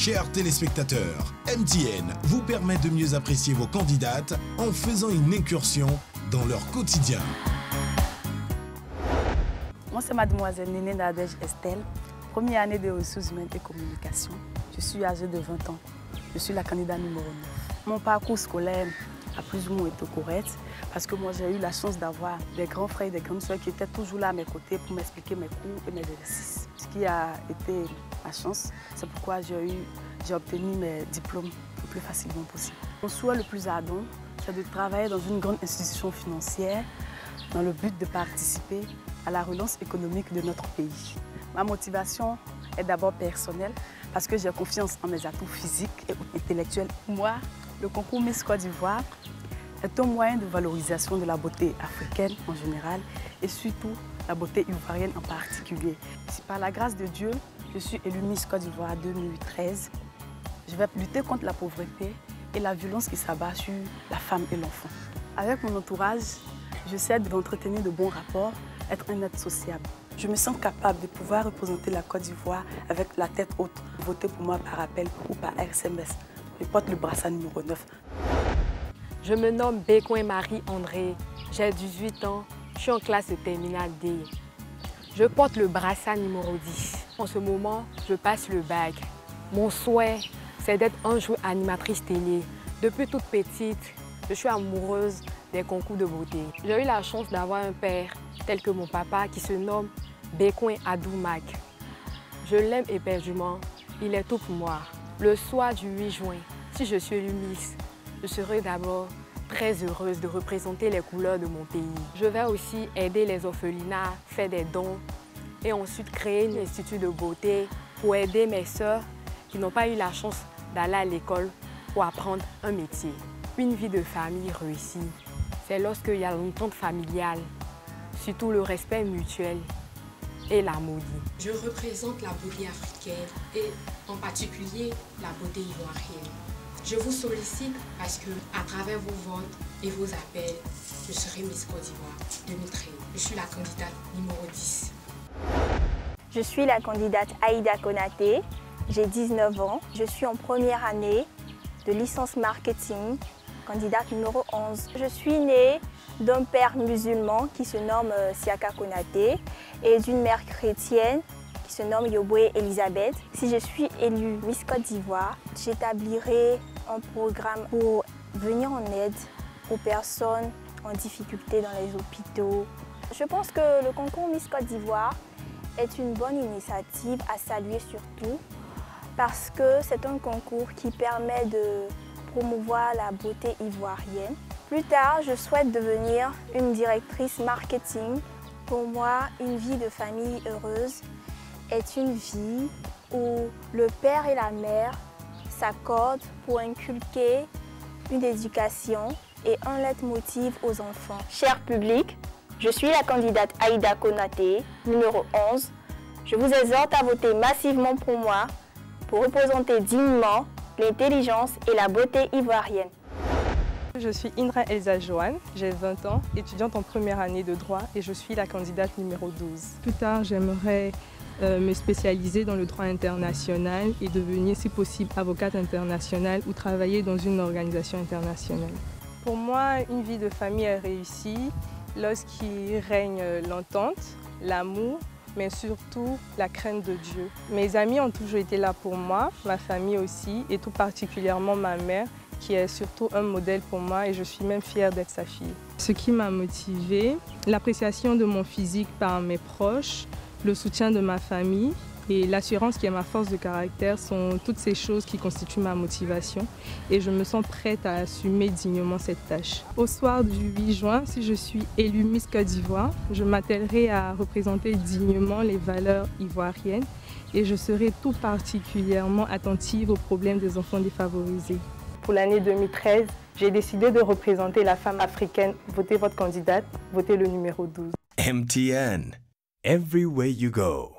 Chers téléspectateurs, MTN vous permet de mieux apprécier vos candidates en faisant une incursion dans leur quotidien. Moi, c'est mademoiselle Néné Nadège Estelle, première année de ressources humaines et communication. Je suis âgée de 20 ans. Je suis la candidate numéro 9. Mon parcours scolaire a plus ou moins été correct parce que moi, j'ai eu la chance d'avoir des grands frères et des grandes soeurs qui étaient toujours là à mes côtés pour m'expliquer mes cours et mes exercices. Ce qui a été ma chance, c'est pourquoi j'ai obtenu mes diplômes le plus facilement possible. Mon souhait le plus ardent, c'est de travailler dans une grande institution financière dans le but de participer à la relance économique de notre pays. Ma motivation est d'abord personnelle parce que j'ai confiance en mes atouts physiques et intellectuels. Pour moi, le concours Miss Côte d'Ivoire est un moyen de valorisation de la beauté africaine en général et surtout la beauté ivoirienne en particulier. Si par la grâce de Dieu, je suis élue Miss Côte d'Ivoire 2013, je vais lutter contre la pauvreté et la violence qui s'abat sur la femme et l'enfant. Avec mon entourage, j'essaie d'entretenir de bons rapports, être un être sociable. Je me sens capable de pouvoir représenter la Côte d'Ivoire avec la tête haute, voter pour moi par appel ou par SMS. Je porte le brassard numéro 9. Je me nomme Bécoin Marie-André, j'ai 18 ans, je suis en classe de terminale D. Je porte le brassard numéro 10. En ce moment, je passe le bac. Mon souhait, c'est d'être un jour animatrice télé. Depuis toute petite, je suis amoureuse des concours de beauté. J'ai eu la chance d'avoir un père tel que mon papa qui se nomme Bécoin Adoumac. Je l'aime éperdument, il est tout pour moi. Le soir du 8 juin, si je suis élue Miss, je serai d'abord très heureuse de représenter les couleurs de mon pays. Je vais aussi aider les orphelinats, faire des dons et ensuite créer un institut de beauté pour aider mes sœurs qui n'ont pas eu la chance d'aller à l'école pour apprendre un métier. Une vie de famille réussie, c'est lorsqu'il y a l'entente familiale, surtout le respect mutuel et l'harmonie. Je représente la beauté africaine et en particulier la beauté ivoirienne. Je vous sollicite parce que à travers vos votes et vos appels, je serai Miss Côte d'Ivoire 2013. Je suis la candidate numéro 10. Je suis la candidate Aïda Konaté, j'ai 19 ans. Je suis en première année de licence marketing, candidate numéro 11. Je suis née d'un père musulman qui se nomme Siaka Konaté et d'une mère chrétienne qui se nomme Yoboué Elisabeth. Si je suis élue Miss Côte d'Ivoire, j'établirai un programme pour venir en aide aux personnes en difficulté dans les hôpitaux. Je pense que le concours Miss Côte d'Ivoire est une bonne initiative à saluer surtout parce que c'est un concours qui permet de promouvoir la beauté ivoirienne. Plus tard, je souhaite devenir une directrice marketing. Pour moi, une vie de famille heureuse est une vie où le père et la mère s'accordent pour inculquer une éducation et un leitmotiv aux enfants. Cher public, je suis la candidate Aïda Konaté, numéro 11. Je vous exhorte à voter massivement pour moi pour représenter dignement l'intelligence et la beauté ivoirienne. Je suis Indra Elsa Joanne, j'ai 20 ans, étudiante en première année de droit et je suis la candidate numéro 12. Plus tard, j'aimerais me spécialiser dans le droit international et devenir, si possible, avocate internationale ou travailler dans une organisation internationale. Pour moi, une vie de famille est réussie lorsqu'il règne l'entente, l'amour, mais surtout la crainte de Dieu. Mes amis ont toujours été là pour moi, ma famille aussi, et tout particulièrement ma mère, qui est surtout un modèle pour moi et je suis même fière d'être sa fille. Ce qui m'a motivée, l'appréciation de mon physique par mes proches, le soutien de ma famille et l'assurance qui est ma force de caractère sont toutes ces choses qui constituent ma motivation et je me sens prête à assumer dignement cette tâche. Au soir du 8 juin, si je suis élue Miss Côte d'Ivoire, je m'attellerai à représenter dignement les valeurs ivoiriennes et je serai tout particulièrement attentive aux problèmes des enfants défavorisés. Pour l'année 2013, j'ai décidé de représenter la femme africaine. Votez votre candidate, votez le numéro 12. MTN, everywhere you go.